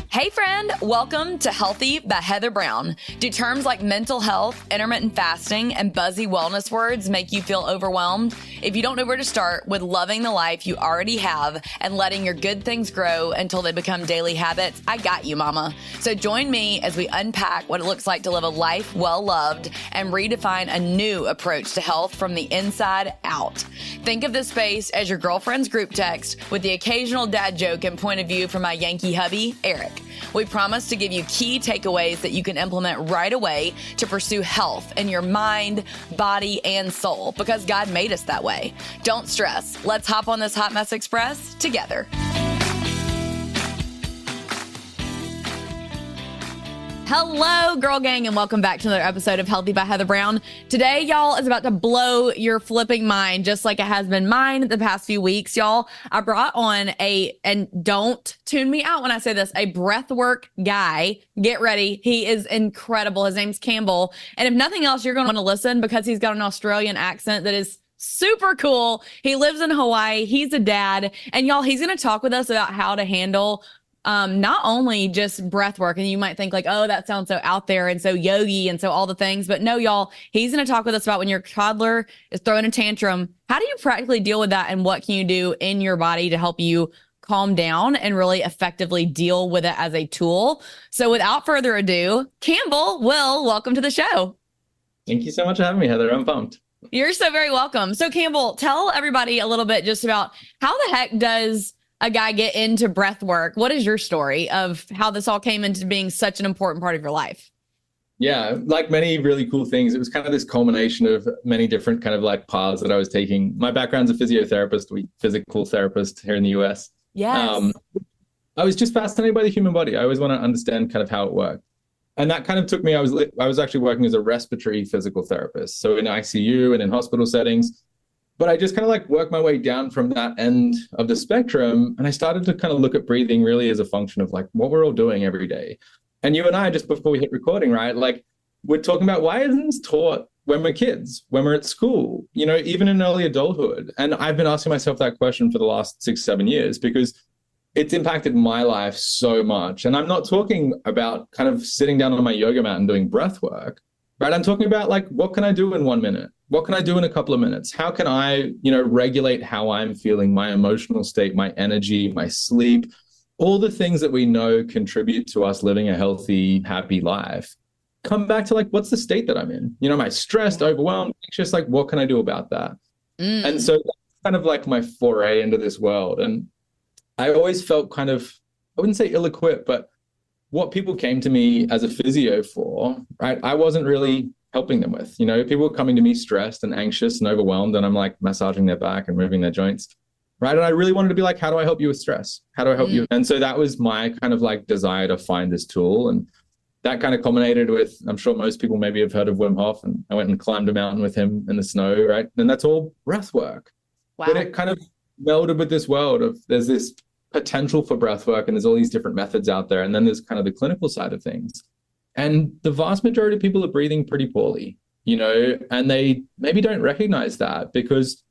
Hey friend, welcome to Healthy by Heather Brown. Do terms like mental health, intermittent fasting, and buzzy wellness words make you feel overwhelmed? If you don't know where to start with loving the life you already have and letting your good things grow until they become daily habits, I got you, mama. So join me as we unpack what it looks like to live a life well loved and redefine a new approach to health from the inside out. Think of this space as your girlfriend's group text with the occasional dad joke and point of view from my Yankee hubby, Eric. We promise to give you key takeaways that you can implement right away to pursue health in your mind, body, and soul because God made us that way. Don't stress. Let's hop on this Hot Mess Express together. Hello, girl gang, and welcome back to another episode of Healthy by Heather Brown. Today, y'all, is about to blow your flipping mind, just like it has been mine the past few weeks, y'all. I brought on and don't tune me out when I say this, a breathwork guy. Get ready. He is incredible. His name's Campbell. And if nothing else, you're going to want to listen because he's got an Australian accent that is super cool. He lives in Hawaii. He's a dad. And y'all, he's going to talk with us about how to handle not only just breath work, and you might think like, oh, that sounds so out there and so yogi and so all the things, but no, y'all, he's going to talk with us about when your toddler is throwing a tantrum. How do you practically deal with that, and what can you do in your body to help you calm down and really effectively deal with it as a tool? So without further ado, Campbell Will, welcome to the show. Thank you so much for having me, Heather. I'm pumped. You're so very welcome. So Campbell, tell everybody a little bit just about how the heck does a guy get into breath work? What is your story of how this all came into being such an important part of your life? Yeah, like many really cool things, it was kind of this culmination of many different kind of like paths that I was taking. My background's a physiotherapist, physical therapist here in the US. Yes. I was just fascinated by the human body. I always want to understand kind of how it worked. And that kind of took me, I was actually working as a respiratory physical therapist. So in ICU and in hospital settings. But I just kind of like worked my way down from that end of the spectrum. And I started to kind of look at breathing really as a function of like what we're all doing every day. And you and I, just before we hit recording, right? Like we're talking about why isn't this taught when we're kids, when we're at school, you know, even in early adulthood. And I've been asking myself that question for the last 6-7 years because it's impacted my life so much. And I'm not talking about kind of sitting down on my yoga mat and doing breath work, right? I'm talking about like, what can I do in 1 minute? What can I do in a couple of minutes? How can I, regulate how I'm feeling, my emotional state, my energy, my sleep, all the things that we know contribute to us living a healthy, happy life. Come back to like, what's the state that I'm in? Am I stressed, overwhelmed, anxious? Like, what can I do about that? And so that's kind of like my foray into this world. And I always felt kind of, I wouldn't say ill-equipped, but what people came to me as a physio for, right? I wasn't really helping them with, people were coming to me stressed and anxious and overwhelmed, and I'm like massaging their back and moving their joints, right? And I really wanted to be like, how do I help you with stress? How do I help you? And so that was my kind of like desire to find this tool. And that kind of culminated with, I'm sure most people maybe have heard of Wim Hof, and I went and climbed a mountain with him in the snow, right? And that's all breath work. Wow. But it kind of melded with this world of there's this potential for breath work and there's all these different methods out there. And then there's kind of the clinical side of things. And the vast majority of people are breathing pretty poorly, and they maybe don't recognize that because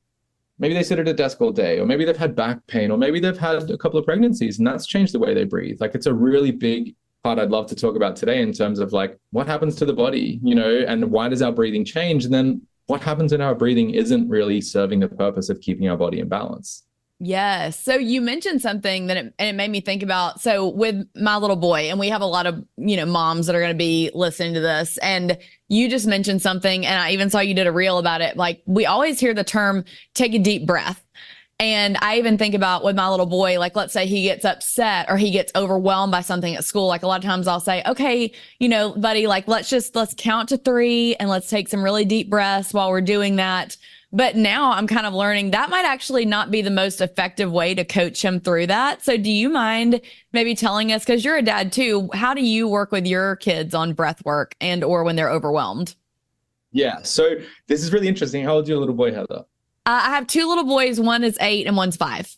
maybe they sit at a desk all day, or maybe they've had back pain, or maybe they've had a couple of pregnancies and that's changed the way they breathe. Like it's a really big part I'd love to talk about today in terms of like what happens to the body, and why does our breathing change? And then what happens in our breathing isn't really serving the purpose of keeping our body in balance. Yes. So you mentioned something that it made me think about. So with my little boy, and we have a lot of, moms that are going to be listening to this, and you just mentioned something, and I even saw you did a reel about it. Like we always hear the term, take a deep breath. And I even think about with my little boy, like, let's say he gets upset or he gets overwhelmed by something at school. Like a lot of times I'll say, okay, buddy, like, let's count to 3 and let's take some really deep breaths while we're doing that. But now I'm kind of learning that might actually not be the most effective way to coach him through that. So do you mind maybe telling us, because you're a dad too, how do you work with your kids on breath work and or when they're overwhelmed? Yeah. So this is really interesting. How old is your little boy, Heather? I have 2 little boys. One is 8 and one's 5.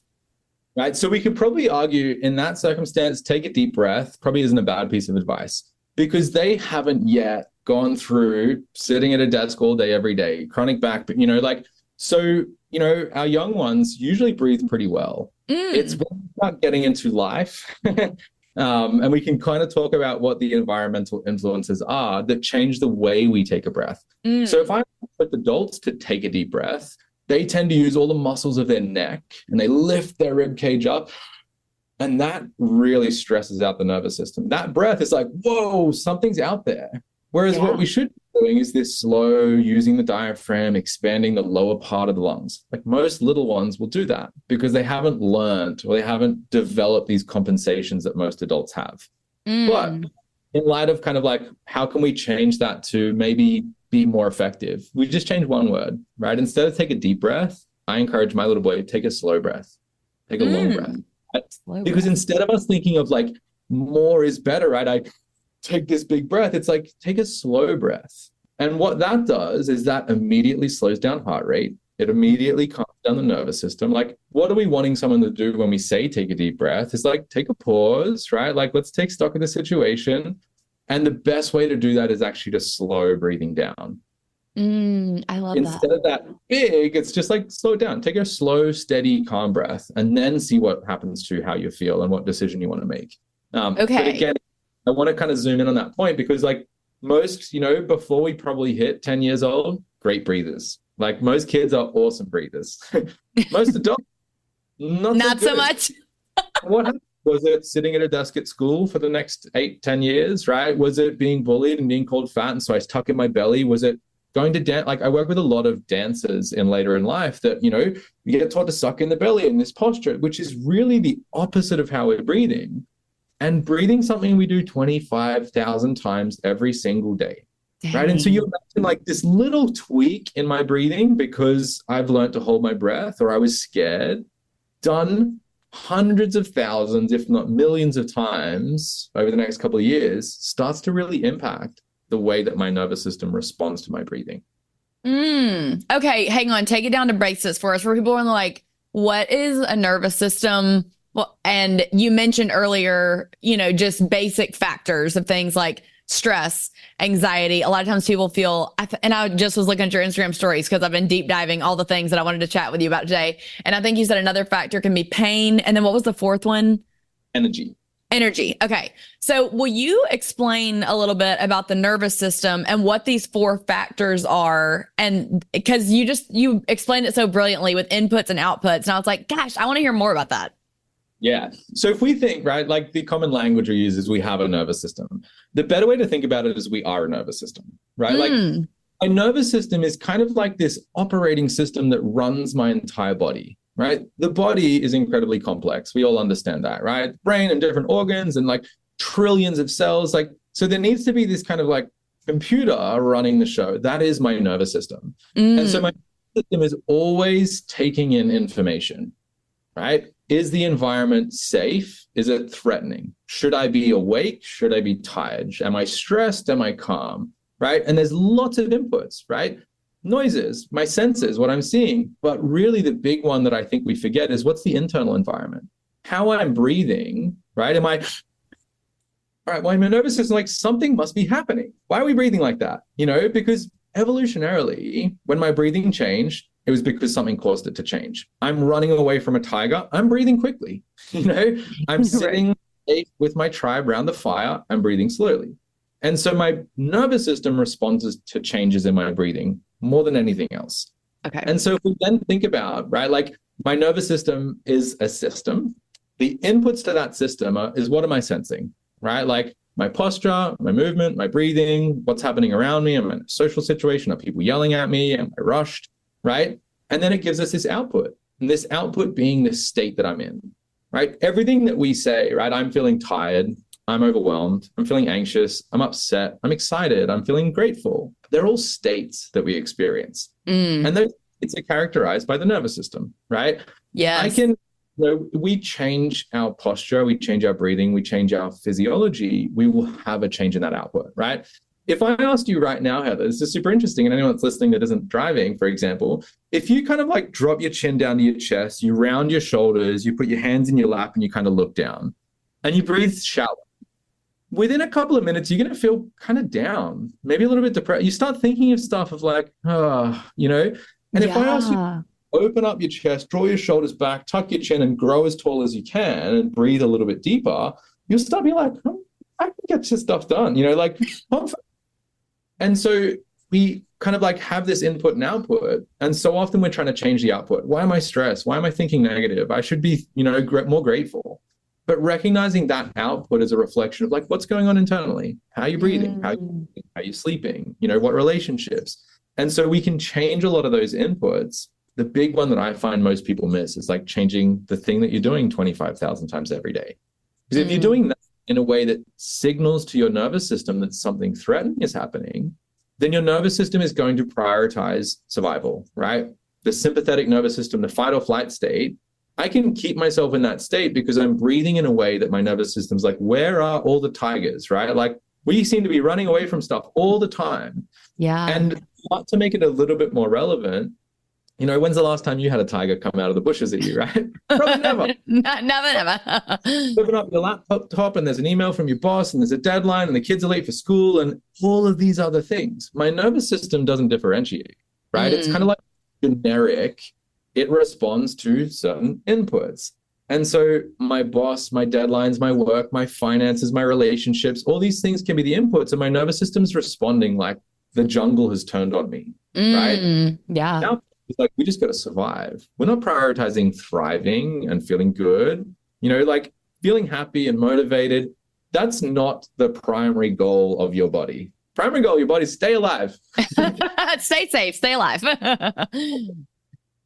Right. So we could probably argue in that circumstance, take a deep breath probably isn't a bad piece of advice because they haven't yet gone through sitting at a desk all day, every day, chronic back, but our young ones usually breathe pretty well. It's when we start getting into life And we can kind of talk about what the environmental influences are that change the way we take a breath. So if I put adults to take a deep breath, they tend to use all the muscles of their neck and they lift their rib cage up. And that really stresses out the nervous system. That breath is like, whoa, something's out there. Whereas what we should be doing is this slow, using the diaphragm, expanding the lower part of the lungs. Like most little ones will do that because they haven't learned or they haven't developed these compensations that most adults have. But in light of kind of like, how can we change that to maybe be more effective? We just change one word, right? Instead of take a deep breath, I encourage my little boy to take a slow breath, take a long breath. Because instead of us thinking of like more is better, right? I take this big breath. It's like, take a slow breath. And what that does is that immediately slows down heart rate. It immediately calms down the nervous system. Like, what are we wanting someone to do when we say take a deep breath? It's like, take a pause, right? Like, let's take stock of the situation. And the best way to do that is actually to slow breathing down. I love that. Instead of that big, it's just like slow it down. Take a slow, steady, calm breath, and then see what happens to how you feel and what decision you want to make. But again, I want to kind of zoom in on that point because like most, before we probably hit 10 years old, great breathers. Like most kids are awesome breathers. Most adults, not so much. What happened? Was it sitting at a desk at school for the next 8-10 years, right? Was it being bullied and being called fat and so I stuck in my belly? Was it going to dance? Like I work with a lot of dancers later in life that, you get taught to suck in the belly in this posture, which is really the opposite of how we're breathing. And breathing something we do 25,000 times every single day. Dang. Right. And so you imagine like this little tweak in my breathing because I've learned to hold my breath or I was scared, done hundreds of thousands, if not millions of times over the next couple of years, starts to really impact the way that my nervous system responds to my breathing. Okay, hang on. Take it down to basics for us. For people who are like, what is a nervous system? Well, and you mentioned earlier, just basic factors of things like stress, anxiety. A lot of times people feel, and I just was looking at your Instagram stories because I've been deep diving all the things that I wanted to chat with you about today. And I think you said another factor can be pain. And then what was the fourth one? Energy. Okay. So will you explain a little bit about the nervous system and what these four factors are? And because you explained it so brilliantly with inputs and outputs. And I was like, gosh, I want to hear more about that. Yeah. So if we think, right, like the common language we use is we have a nervous system. The better way to think about it is we are a nervous system, right? Like a nervous system is kind of like this operating system that runs my entire body, right? The body is incredibly complex. We all understand that, right? Brain and different organs and like trillions of cells. Like, so there needs to be this kind of like computer running the show. That is my nervous system. And so my system is always taking in information, right? Is the environment safe? Is it threatening? Should I be awake? Should I be tired? Am I stressed? Am I calm? Right? And there's lots of inputs, right? Noises, my senses, what I'm seeing. But really the big one that I think we forget is what's the internal environment? How I'm breathing, right? All right, well, my nervous system, like something must be happening. Why are we breathing like that? Because evolutionarily, when my breathing changed, it was because something caused it to change. I'm running away from a tiger. I'm breathing quickly. I'm sitting with my tribe around the fire. I'm breathing slowly. And so my nervous system responds to changes in my breathing more than anything else. Okay. And so if we then think about, right, like my nervous system is a system. The inputs to that system is what am I sensing, right? Like my posture, my movement, my breathing, what's happening around me. I'm in a social situation. Are people yelling at me? Am I rushed? Right? And then it gives us this output, and this output being this state that I'm in, right? Everything that we say, right? I'm feeling tired. I'm overwhelmed. I'm feeling anxious. I'm upset. I'm excited. I'm feeling grateful. They're all states that we experience. And those states are characterized by the nervous system, right? Yes. We change our posture, we change our breathing, we change our physiology, we will have a change in that output, right? If I asked you right now, Heather, this is super interesting, and anyone that's listening that isn't driving, for example, if you kind of like drop your chin down to your chest, you round your shoulders, you put your hands in your lap and you kind of look down and you breathe shallow, within a couple of minutes, you're going to feel kind of down, maybe a little bit depressed. You start thinking of stuff of like, and if I ask you, open up your chest, draw your shoulders back, tuck your chin and grow as tall as you can and breathe a little bit deeper, you'll start being like, oh, I can get this stuff done, like, and so we kind of like have this input and output. And so often we're trying to change the output. Why am I stressed? Why am I thinking negative? I should be, more grateful. But recognizing that output is a reflection of like, what's going on internally? How are you breathing? How are you sleeping? What relationships? And so we can change a lot of those inputs. The big one that I find most people miss is like changing the thing that you're doing 25,000 times every day. Because if you're doing that in a way that signals to your nervous system that something threatening is happening, then your nervous system is going to prioritize survival, right? The sympathetic nervous system, the fight or flight state, I can keep myself in that state because I'm breathing in a way that my nervous system's like, where are all the tigers, right? Like we seem to be running away from stuff all the time. Yeah. And to make it a little bit more relevant, when's the last time you had a tiger come out of the bushes at you, right? Probably never. Never. Open up your laptop and there's an email from your boss and there's a deadline and the kids are late for school and all of these other things. My nervous system doesn't differentiate, right? It's kind of like generic. It responds to certain inputs. And so my boss, my deadlines, my work, my finances, my relationships, all these things can be the inputs and my nervous system's responding like the jungle has turned on me, right? Yeah. Now, it's like, we just got to survive. We're not prioritizing thriving and feeling good, like feeling happy and motivated. That's not the primary goal of your body. Primary goal of your body is stay alive. Stay safe, stay alive.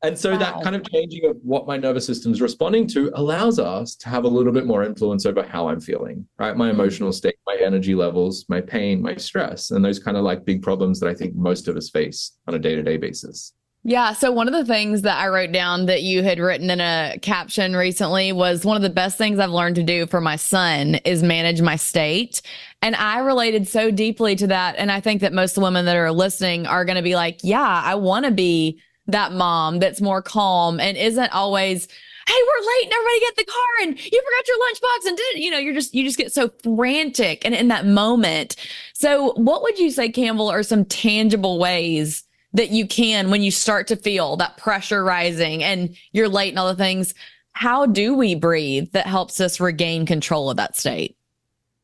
And so that kind of changing of what my nervous system is responding to allows us to have a little bit more influence over how I'm feeling, right? My emotional state, my energy levels, my pain, my stress, and those kind of like big problems that I think most of us face on a day-to-day basis. Yeah. So one of the things that I wrote down that you had written in a caption recently was one of the best things I've learned to do for my son is manage my state. And I related so deeply to that. And I think that most of the women that are listening are going to be like, yeah, I want to be that mom that's more calm and isn't always, hey, we're late and everybody get the car and you forgot your lunchbox and you just get so frantic and in that moment. So what would you say, Campbell, are some tangible ways that you can, when you start to feel that pressure rising and you're late and all the things, how do we breathe that helps us regain control of that state?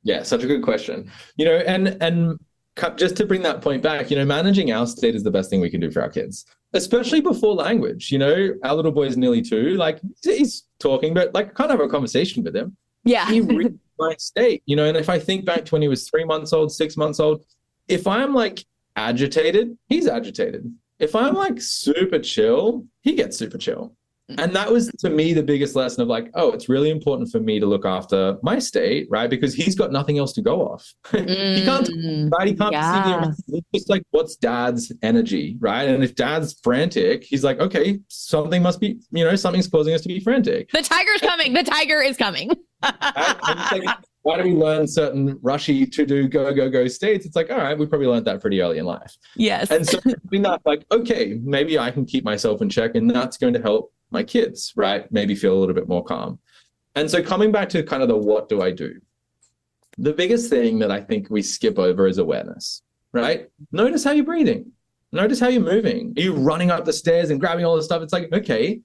Yeah, such a good question. And just to bring that point back, managing our state is the best thing we can do for our kids, especially before language. Our little boy is nearly 2, like he's talking, but like I can't have a conversation with him. Yeah. He reads my state, and if I think back to when he was 3 months old, 6 months old, if I'm like agitated, he's agitated. If I'm like super chill, he gets super chill. And that was, to me, the biggest lesson of like, oh, it's really important for me to look after my state, right? Because he's got nothing else to go off. He can't, right? He can't see it's just like, what's dad's energy, right? And if dad's frantic, he's like, okay, something must be, something's causing us to be frantic. The tiger's coming. The tiger is coming. Why do we learn certain rushy to-do, go states? It's like, all right, we probably learned that pretty early in life. Yes. And so being that like, okay, maybe I can keep myself in check and that's going to help my kids, right? Maybe feel a little bit more calm. And so coming back to kind of the what do I do? The biggest thing that I think we skip over is awareness, right? Notice how you're breathing. Notice how you're moving. Are you running up the stairs and grabbing all this stuff? It's like, okay,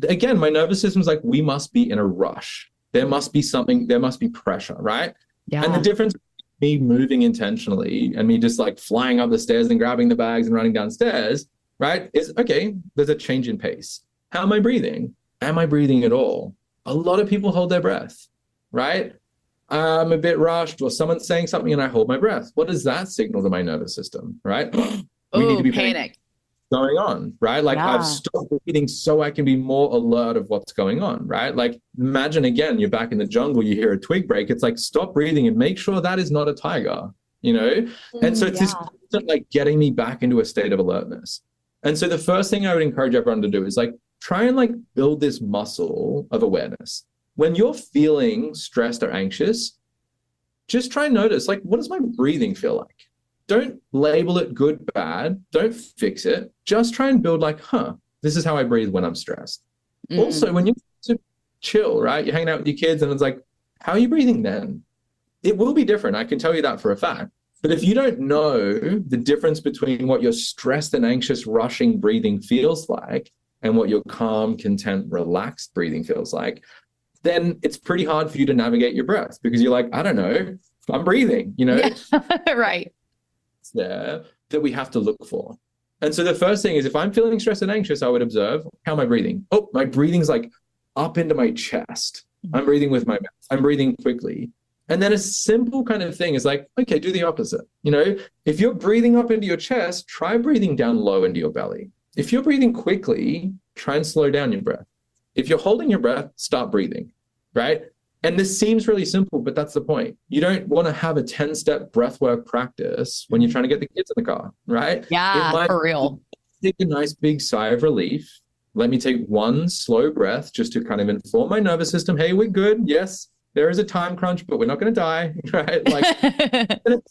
again, my nervous system's like, we must be in a rush. There must be something, there must be pressure, right? Yeah. And the difference between me moving intentionally and me just like flying up the stairs and grabbing the bags and running downstairs, right, is, okay, there's a change in pace. How am I breathing? Am I breathing at all? A lot of people hold their breath, right? I'm a bit rushed or someone's saying something and I hold my breath. What does that signal to my nervous system, right? We need to be panic going on, right? Like I've stopped breathing so I can be more alert of what's going on, right? Like imagine again, you're back in the jungle, you hear a twig break. It's like, stop breathing and make sure that is not a tiger, And so it's this constant, like getting me back into a state of alertness. And so the first thing I would encourage everyone to do is like, try and like build this muscle of awareness. When you're feeling stressed or anxious, just try and notice, like, what does my breathing feel like? Don't label it good, bad. Don't fix it. Just try and build like, this is how I breathe when I'm stressed. Also, when you're chill, right? You're hanging out with your kids and it's like, how are you breathing then? It will be different. I can tell you that for a fact. But if you don't know the difference between what your stressed and anxious rushing breathing feels like and what your calm, content, relaxed breathing feels like, then it's pretty hard for you to navigate your breath because you're like, I don't know, I'm breathing, you know? Yeah. Right. It's there that we have to look for. And so the first thing is if I'm feeling stressed and anxious, I would observe, how am I breathing? Oh, my breathing's like up into my chest. I'm breathing with my mouth. I'm breathing quickly. And then a simple kind of thing is like, okay, do the opposite. You know, if you're breathing up into your chest, try breathing down low into your belly. If you're breathing quickly, try and slow down your breath. If you're holding your breath, stop breathing, right? And this seems really simple, but that's the point. You don't want to have a 10-step breathwork practice when you're trying to get the kids in the car, right? Yeah, for real. Take a nice big sigh of relief. Let me take one slow breath just to kind of inform my nervous system, hey, we're good. Yes, there is a time crunch, but we're not going to die, right? Like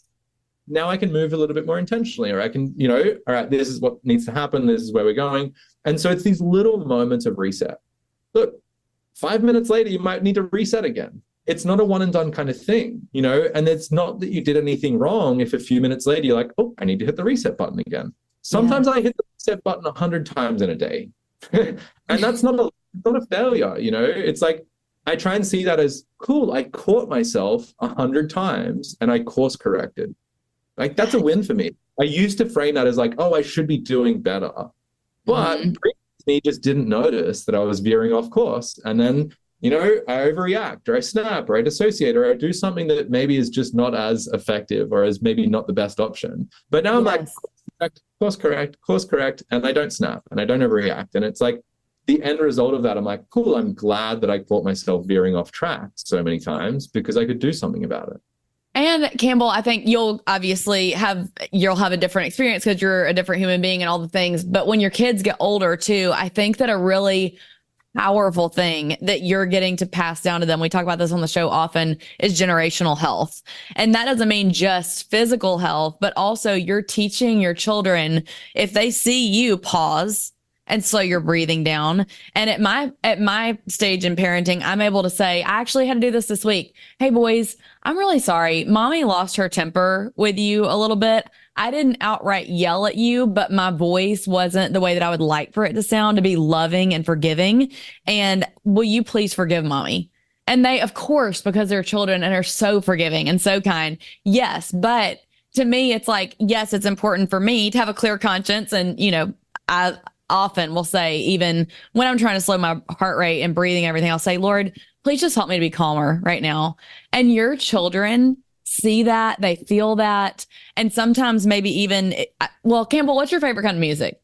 now I can move a little bit more intentionally, or I can, you know, all right, this is what needs to happen. This is where we're going. And so it's these little moments of reset. Look, 5 minutes later, you might need to reset again. It's not a one and done kind of thing, you know, and it's not that you did anything wrong if a few minutes later you're like, oh, I need to hit the reset button again. Sometimes I hit the reset button 100 times in a day. And that's not a failure, you know. It's like I try and see that as cool. I caught myself 100 times and I course corrected. Like that's a win for me. I used to frame that as like, oh, I should be doing better. But me just didn't notice that I was veering off course. And then, you know, I overreact or I snap or I dissociate or I do something that maybe is just not as effective or is maybe not the best option. But now I'm like, course correct. And I don't snap and I don't overreact. And it's like the end result of that, I'm like, cool, I'm glad that I caught myself veering off track so many times because I could do something about it. And Campbell, I think you'll obviously have a different experience because you're a different human being and all the things. But when your kids get older too, I think that a really powerful thing that you're getting to pass down to them, we talk about this on the show often, is generational health. And that doesn't mean just physical health, but also you're teaching your children, if they see you pause and slow your breathing down. And at my stage in parenting, I'm able to say, I actually had to do this week. Hey boys, I'm really sorry. Mommy lost her temper with you a little bit. I didn't outright yell at you, but my voice wasn't the way that I would like for it to sound, to be loving and forgiving. And will you please forgive mommy? And they, of course, because they're children and are so forgiving and so kind. Yes. But to me, it's like, yes, it's important for me to have a clear conscience. And, you know, I often will say, even when I'm trying to slow my heart rate and breathing, everything, I'll say, Lord, please just help me to be calmer right now. And your children see that, they feel that. And sometimes maybe even, well, Campbell, what's your favorite kind of music?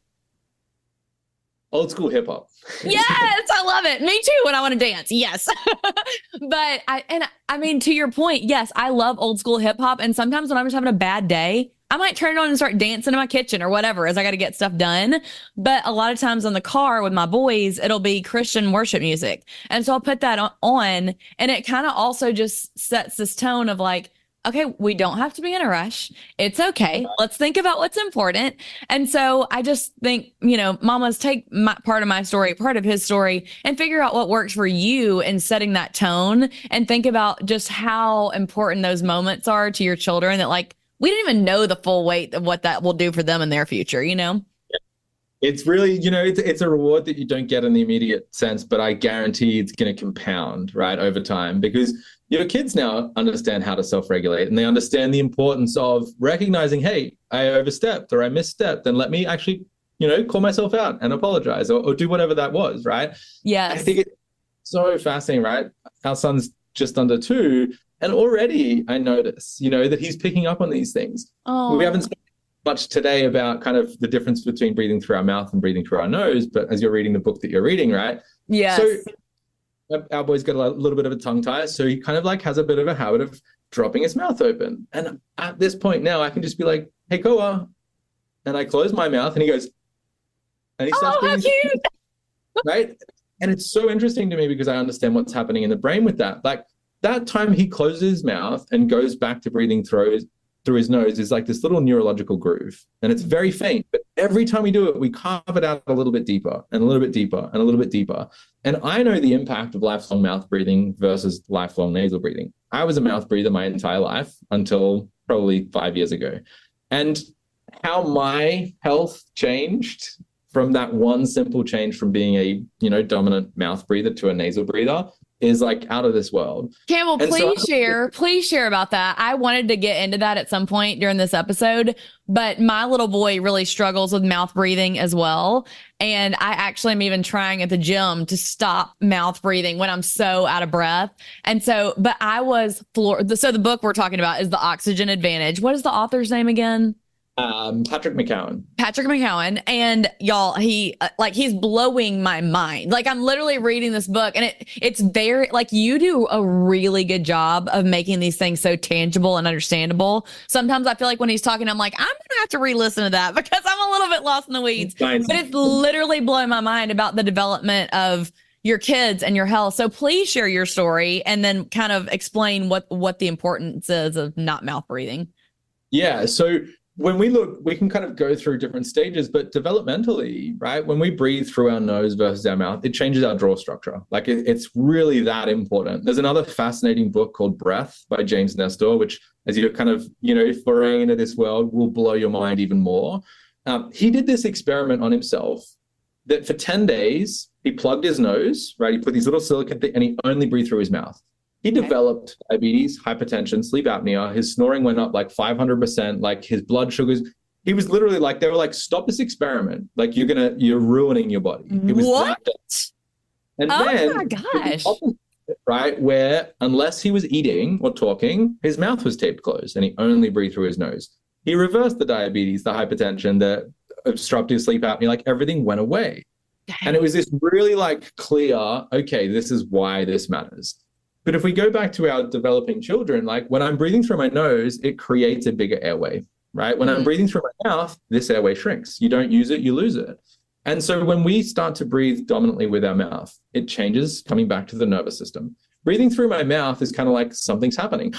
Old school hip hop. Yes, I love it. Me too. When I want to dance. Yes. But I mean, to your point, yes, I love old school hip hop. And sometimes when I'm just having a bad day, I might turn it on and start dancing in my kitchen or whatever as I got to get stuff done. But a lot of times in the car with my boys, it'll be Christian worship music. And so I'll put that on. And it kind of also just sets this tone of like, okay, we don't have to be in a rush. It's okay. Let's think about what's important. And so I just think, you know, mamas, take part of my story, part of his story, and figure out what works for you in setting that tone, and think about just how important those moments are to your children, that like, we don't even know the full weight of what that will do for them in their future, you know? It's really, you know, it's a reward that you don't get in the immediate sense, but I guarantee it's going to compound, right, over time, because your kids now understand how to self-regulate, and they understand the importance of recognizing, hey, I overstepped or I misstepped, and let me actually, you know, call myself out and apologize or do whatever that was, right? Yes. I think it's so fascinating, right? Our son's just under 2, and already I notice, you know, that he's picking up on these things. Oh. We haven't spoken much today about kind of the difference between breathing through our mouth and breathing through our nose, but as you're reading the book that you're reading, right? Yes. So our boy's got a little bit of a tongue tie, so he kind of like has a bit of a habit of dropping his mouth open. And at this point now, I can just be like, hey, Koa. And I close my mouth and he goes, and he starts breathing. How cute. Right? And it's so interesting to me because I understand what's happening in the brain with that. Like that time he closes his mouth and goes back to breathing through his nose is like this little neurological groove. And it's very faint, but every time we do it, we carve it out a little bit deeper and a little bit deeper and a little bit deeper. And I know the impact of lifelong mouth breathing versus lifelong nasal breathing. I was a mouth breather my entire life until probably 5 years ago. And how my health changed from that one simple change from being a, you know, dominant mouth breather to a nasal breather is like out of this world. Campbell, And so please share about that. I wanted to get into that at some point during this episode, but my little boy really struggles with mouth breathing as well. And I actually am even trying at the gym to stop mouth breathing when I'm so out of breath. And so, but I was floored. So the book we're talking about is The Oxygen Advantage. What is the author's name again? Patrick McKeown. And y'all, he's blowing my mind. Like, I'm literally reading this book, and it's very, like, you do a really good job of making these things so tangible and understandable. Sometimes I feel like when he's talking, I'm like, I'm gonna have to re-listen to that because I'm a little bit lost in the weeds. But it's literally blowing my mind about the development of your kids and your health. So please share your story and then kind of explain what the importance is of not mouth breathing. Yeah. So when we look, we can kind of go through different stages, but developmentally, right? When we breathe through our nose versus our mouth, it changes our jaw structure. Like it's really that important. There's another fascinating book called Breath by James Nestor, which, as you're kind of, foraying into this world, will blow your mind even more. He did this experiment on himself that for 10 days, he plugged his nose, right? He put these little silicone things and he only breathed through his mouth. He developed diabetes, hypertension, sleep apnea. His snoring went up like 500%, like his blood sugars. He was literally like, they were like, stop this experiment. Like you're ruining your body. It was what? And then, my gosh. Right? Where unless he was eating or talking, his mouth was taped closed and he only breathed through his nose. He reversed the diabetes, the hypertension, the obstructive sleep apnea, like everything went away. Dang. And it was this really like clear, okay, this is why this matters. But if we go back to our developing children, like when I'm breathing through my nose, it creates a bigger airway, right? When I'm breathing through my mouth, this airway shrinks. You don't use it, you lose it. And so when we start to breathe dominantly with our mouth, it changes coming back to the nervous system. Breathing through my mouth is kind of like something's happening,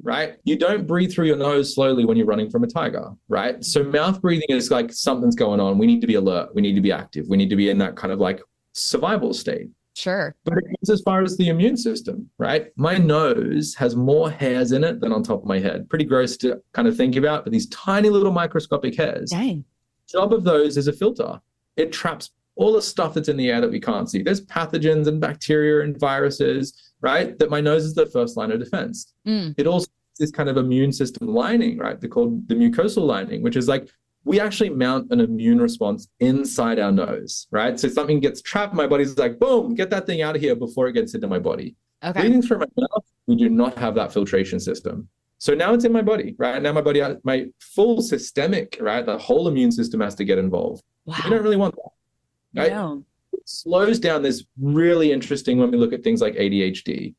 right? You don't breathe through your nose slowly when you're running from a tiger, right? So mouth breathing is like something's going on. We need to be alert. We need to be active. We need to be in that kind of like survival state. Sure. But it goes as far as the immune system, right? My nose has more hairs in it than on top of my head. Pretty gross to kind of think about, but these tiny little microscopic hairs. Dang. Job of those is a filter. It traps all the stuff that's in the air that we can't see. There's pathogens and bacteria and viruses, right? That my nose is the first line of defense. It also has this kind of immune system lining, right? They're called the mucosal lining, which is like, we actually mount an immune response inside our nose, right? So something gets trapped, my body's like, boom, get that thing out of here before it gets into my body. Okay. Breathing through my mouth, we do not have that filtration system. So now it's in my body, right? Now my body, my full systemic, right? The whole immune system has to get involved. Wow. We don't really want that, right? No. It slows down this really interesting when we look at things like ADHD,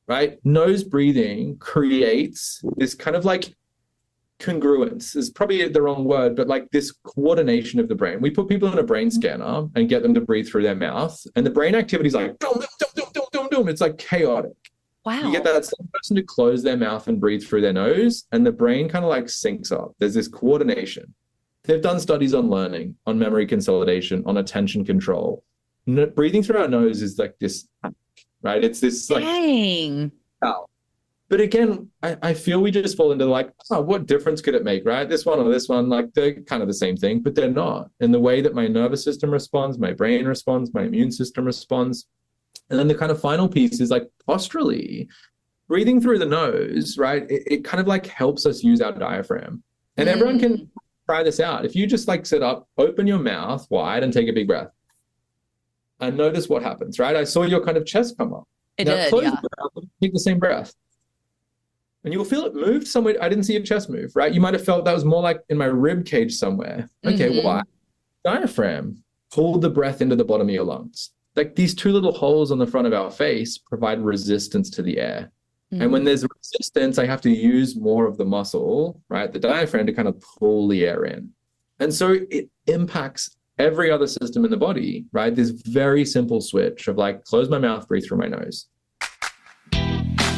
right? Nose breathing creates this kind of like congruence is probably the wrong word, but like this coordination of the brain. We put people in a brain scanner and get them to breathe through their mouth, and the brain activity is like, dum, dum, dum, dum, dum, dum. It's like chaotic. Wow. You get that same person to close their mouth and breathe through their nose, and the brain kind of like syncs up. There's this coordination. They've done studies on learning, on memory consolidation, on attention control. Breathing through our nose is like this, right? It's this like, dang. Wow. But again, I feel we just fall into like, oh, what difference could it make, right? This one or this one, like they're kind of the same thing, but they're not. In the way that my nervous system responds, my brain responds, my immune system responds. And then the kind of final piece is like posturally, breathing through the nose, right? It kind of like helps us use our diaphragm. And everyone can try this out. If you just like sit up, open your mouth wide and take a big breath. And notice what happens, right? I saw your kind of chest come up. It now did, close yeah. the mouth, take the same breath. And you'll feel it moved somewhere. I didn't see your chest move, right? You might have felt that was more like in my rib cage somewhere. Okay, why? Diaphragm pulled the breath into the bottom of your lungs. Like these two little holes on the front of our face provide resistance to the air. And when there's resistance, I have to use more of the muscle, right? The diaphragm to kind of pull the air in. And so it impacts every other system in the body, right? This very simple switch of like, close my mouth, breathe through my nose.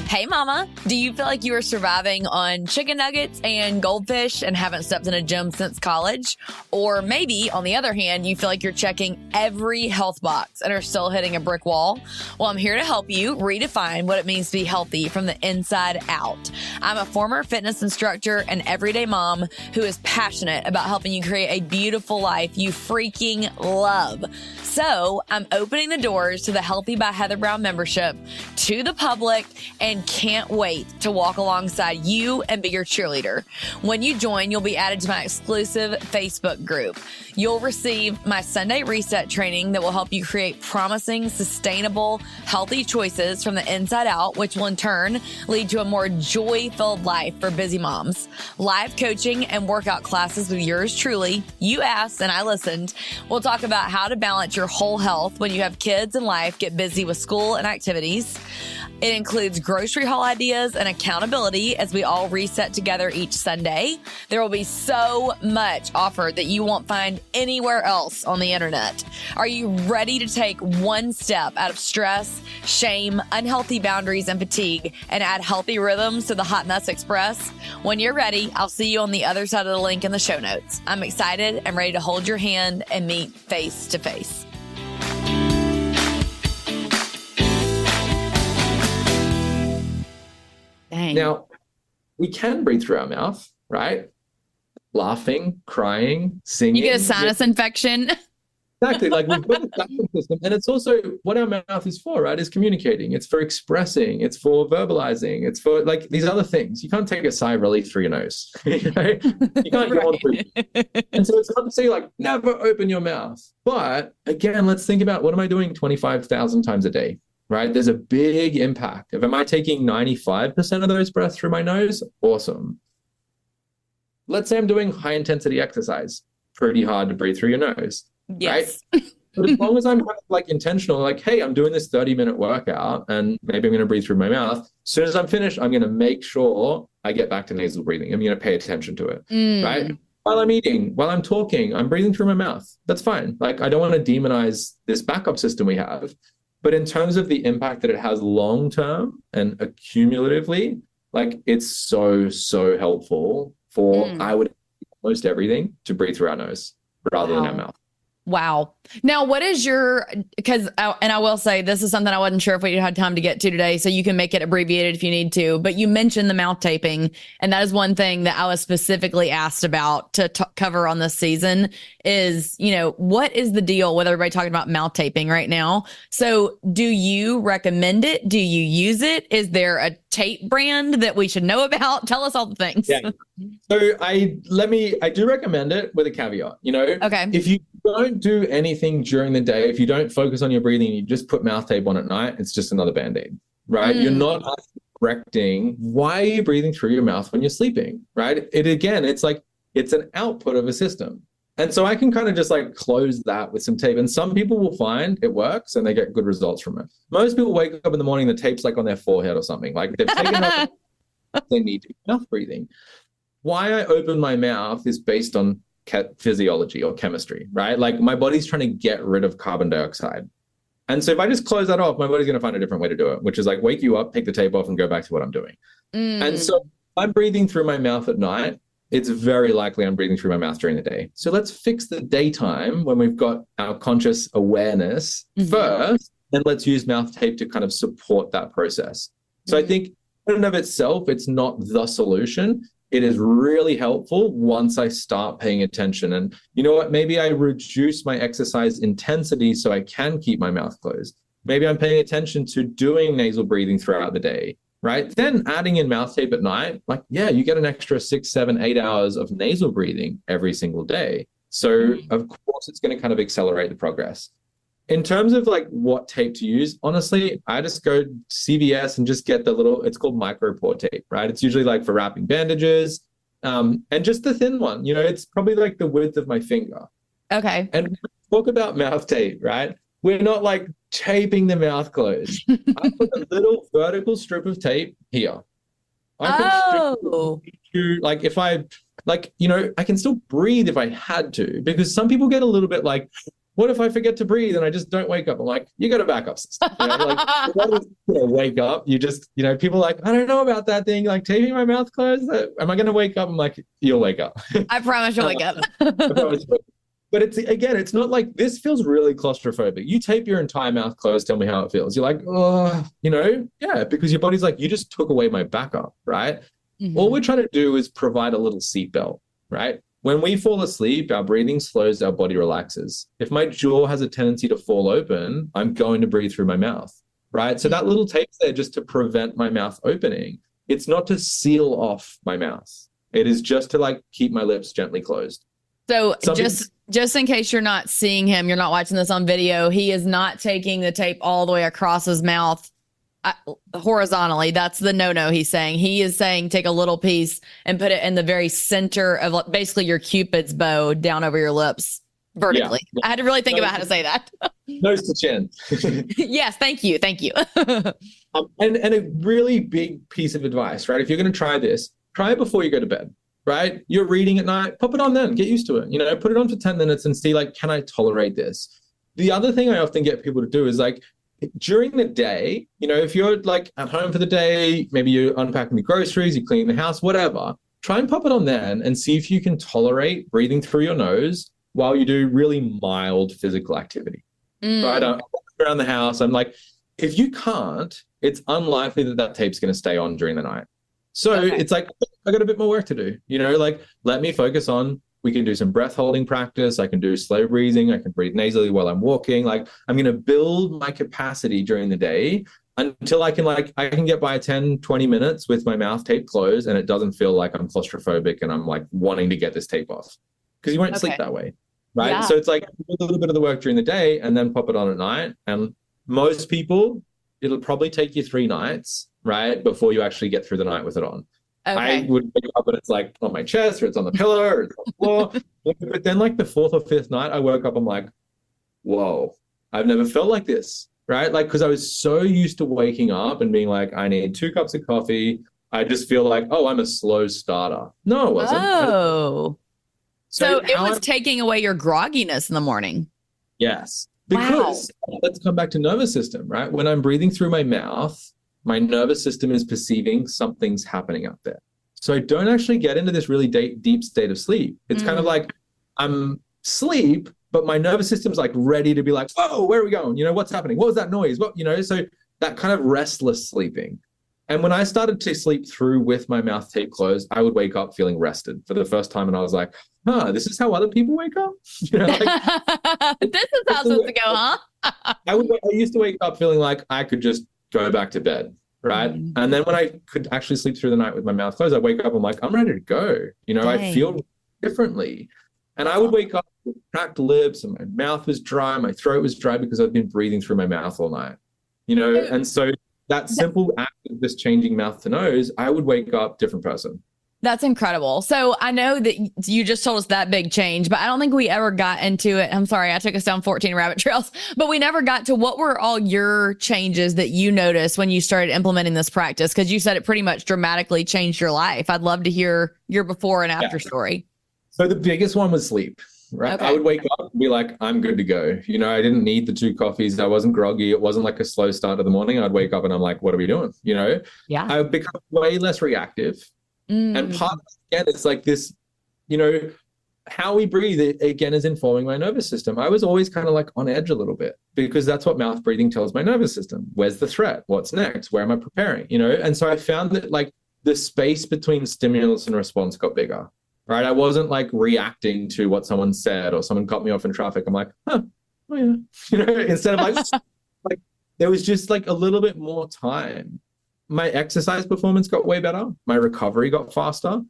Hey mama, do you feel like you are surviving on chicken nuggets and goldfish and haven't stepped in a gym since college? Or maybe, on the other hand, you feel like you're checking every health box and are still hitting a brick wall? Well, I'm here to help you redefine what it means to be healthy from the inside out. I'm a former fitness instructor and everyday mom who is passionate about helping you create a beautiful life you freaking love. So I'm opening the doors to the Healthy by Heather Brown membership to the public and can't wait to walk alongside you and be your cheerleader. When you join, you'll be added to my exclusive Facebook group. You'll receive my Sunday reset training that will help you create promising, sustainable, healthy choices from the inside out, which will in turn lead to a more joy-filled life for busy moms. Live coaching and workout classes with yours truly. You asked and I listened. We'll talk about how to balance your whole health when you have kids and life get busy with school and activities. It includes grocery haul ideas and accountability as we all reset together each Sunday. There will be so much offered that you won't find anywhere else on the internet. Are you ready to take one step out of stress, shame, unhealthy boundaries, and fatigue and add healthy rhythms to the Hot Mess Express? When you're ready, I'll see you on the other side of the link in the show notes. I'm excited and ready to hold your hand and meet face to face. Dang. Now, we can breathe through our mouth, right? Laughing, crying, singing. You get a sinus infection. Exactly. Like we've got a backup system. And it's also what our mouth is for, right? Is communicating. It's for expressing. It's for verbalizing. It's for like these other things. You can't take a sigh of relief through your nose. You can't go on breathing. And so it's not to say like never open your mouth. But again, let's think about what am I doing 25,000 times a day? Right? There's a big impact. If am I taking 95% of those breaths through my nose? Awesome. Let's say I'm doing high intensity exercise. Pretty hard to breathe through your nose. Yes. Right? But as long as I'm kind of like intentional, like, hey, I'm doing this 30-minute workout and maybe I'm going to breathe through my mouth. As soon as I'm finished, I'm going to make sure I get back to nasal breathing. I'm going to pay attention to it. Right? While I'm eating, while I'm talking, I'm breathing through my mouth. That's fine. Like, I don't want to demonize this backup system we have. But in terms of the impact that it has long-term and accumulatively, like it's so, so helpful for, I would almost everything to breathe through our nose rather than our mouth. Wow. Now, what is your, because, and I will say this is something I wasn't sure if we had time to get to today, so you can make it abbreviated if you need to, but you mentioned the mouth taping. And that is one thing that I was specifically asked about to cover on this season is, you know, what is the deal with everybody talking about mouth taping right now? So do you recommend it? Do you use it? Is there a tape brand that we should know about? Tell us all the things. Yeah. So I do recommend it with a caveat, you know, okay. If you don't do anything during the day, if you don't focus on your breathing, you just put mouth tape on at night, it's just another Band-Aid, right? You're not correcting why are you breathing through your mouth when you're sleeping, right? It's like, it's an output of a system. And so I can kind of just like close that with some tape. And some people will find it works and they get good results from it. Most people wake up in the morning, the tape's like on their forehead or something. Like they've taken out, they need to be mouth breathing. Why I open my mouth is based on physiology or chemistry, right? Like my body's trying to get rid of carbon dioxide. And so if I just close that off, my body's going to find a different way to do it, which is like wake you up, take the tape off and go back to what I'm doing. And so if I'm breathing through my mouth at night, it's very likely I'm breathing through my mouth during the day. So let's fix the daytime when we've got our conscious awareness first, and let's use mouth tape to kind of support that process. So I think in and of itself, it's not the solution. It is really helpful once I start paying attention. And you know what? Maybe I reduce my exercise intensity so I can keep my mouth closed. Maybe I'm paying attention to doing nasal breathing throughout the day, right? Then adding in mouth tape at night, like, yeah, you get an extra 6, 7, 8 hours of nasal breathing every single day. So of course, it's going to kind of accelerate the progress. In terms of like what tape to use, honestly, I just go to CVS and just get the little, it's called micropore tape, right? It's usually like for wrapping bandages and just the thin one, you know, it's probably like the width of my finger. Okay. And when we talk about mouth tape, right? We're not like taping the mouth closed. I put a little vertical strip of tape here. I can like if I like, you know, I can still breathe if I had to, because some people get a little bit like, what if I forget to breathe and I just don't wake up? I'm like, you got a backup system. Wake up. You just, people are like, I don't know about that thing, like taping my mouth closed. Am I going to wake up? I'm like, you'll wake up. I promise you'll wake up. I promise you. But it's not like, this feels really claustrophobic. You tape your entire mouth closed, tell me how it feels. You're like, oh, yeah, because your body's like, you just took away my backup, right? Mm-hmm. All we're trying to do is provide a little seatbelt, right? When we fall asleep, our breathing slows, our body relaxes. If my jaw has a tendency to fall open, I'm going to breathe through my mouth, right? So that little tape's there just to prevent my mouth opening. It's not to seal off my mouth. It is just to like keep my lips gently closed. So just in case you're not seeing him, you're not watching this on video, he is not taking the tape all the way across his mouth horizontally. That's the no he's saying. He is saying take a little piece and put it in the very center of basically your Cupid's bow down over your lips vertically. Yeah. I had to really think about how to say that. Nose to chin. Yes, thank you. And a really big piece of advice, right? If you're going to try this, try it before you go to bed. Right? You're reading at night, pop it on then, get used to it. Put it on for 10 minutes and see, like, can I tolerate this? The other thing I often get people to do is like, during the day, if you're like at home for the day, maybe you're unpacking the groceries, you're cleaning the house, whatever, try and pop it on then and see if you can tolerate breathing through your nose while you do really mild physical activity. Right? I'm around the house. I'm like, if you can't, it's unlikely that tape's going to stay on during the night. So It's like, I got a bit more work to do, like let me focus on, we can do some breath holding practice. I can do slow breathing. I can breathe nasally while I'm walking. Like I'm going to build my capacity during the day until I can get by 10, 20 minutes with my mouth tape closed and it doesn't feel like I'm claustrophobic and I'm like wanting to get this tape off because you won't sleep that way. Right. Yeah. So it's like do a little bit of the work during the day and then pop it on at night. And most people, it'll probably take you 3 nights, right, before you actually get through the night with it on. Okay. I would wake up and it's like on my chest or it's on the pillow or it's on the floor. But then like the 4th or 5th night, I woke up, I'm like, whoa, I've never felt like this, right? Like, because I was so used to waking up and being like, I need 2 cups of coffee. I just feel like, oh, I'm a slow starter. No, it wasn't. Oh. So it was taking away your grogginess in the morning. Yes. Because let's come back to nervous system, right? When I'm breathing through my mouth, my nervous system is perceiving something's happening up there. So I don't actually get into this really deep state of sleep. It's kind of like I'm asleep, but my nervous system's like ready to be like, oh, where are we going? What's happening? What was that noise? So that kind of restless sleeping. And when I started to sleep through with my mouth tape closed, I would wake up feeling rested for the first time. And I was like, this is how other people wake up? This is how it's supposed to go, huh? I used to wake up feeling like I could just go back to bed, right? And then when I could actually sleep through the night with my mouth closed, I wake up, I'm like, I'm ready to go. I feel differently. And I would wake up with cracked lips and my mouth was dry, my throat was dry because I've been breathing through my mouth all night, And so that simple act of just changing mouth to nose, I would wake up different person. That's incredible. So I know that you just told us that big change, but I don't think we ever got into it. I'm sorry, I took us down 14 rabbit trails, but we never got to what were all your changes that you noticed when you started implementing this practice? Because you said it pretty much dramatically changed your life. I'd love to hear your before and after story. So the biggest one was sleep, right? Okay. I would wake up and be like, I'm good to go. I didn't need the 2 coffees. I wasn't groggy. It wasn't like a slow start of the morning. I'd wake up and I'm like, what are we doing? Yeah. I would become way less reactive. And part of it, again, it's like this, how we breathe, again, is informing my nervous system. I was always kind of like on edge a little bit because that's what mouth breathing tells my nervous system. Where's the threat? What's next? Where am I preparing? And so I found that like the space between stimulus and response got bigger, right? I wasn't like reacting to what someone said or someone cut me off in traffic. I'm like, oh yeah, instead of like there was just like a little bit more time. My exercise performance got way better. My recovery got faster.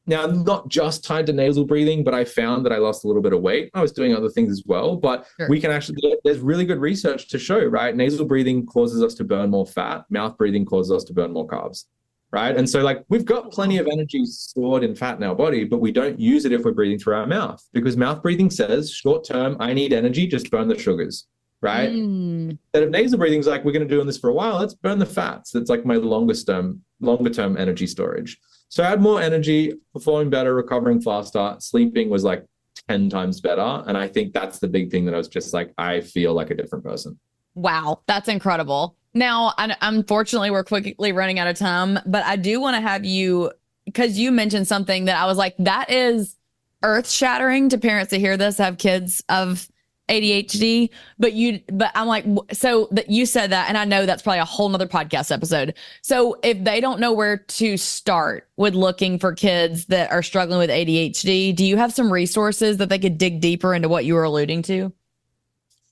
Now, not just tied to nasal breathing, but I found that I lost a little bit of weight. I was doing other things as well, but we can actually, there's really good research to show, right? Nasal breathing causes us to burn more fat. Mouth breathing causes us to burn more carbs, right? And so like we've got plenty of energy stored in fat in our body, but we don't use it if we're breathing through our mouth because mouth breathing says short term, I need energy, just burn the sugars. Right? Instead of nasal breathing is like, we're going to do this for a while. Let's burn the fats. That's like my longer term energy storage. So I had more energy, performing better, recovering faster. Sleeping was like 10 times better. And I think that's the big thing that I was just like, I feel like a different person. Wow, that's incredible. Now, unfortunately, we're quickly running out of time, but I do want to have you, because you mentioned something that I was like, that is earth shattering to parents to hear this, have kids of ADHD. But I'm like, so that you said that, and I know that's probably a whole nother podcast episode. So if they don't know where to start with looking for kids that are struggling with ADHD, do you have some resources that they could dig deeper into what you were alluding to?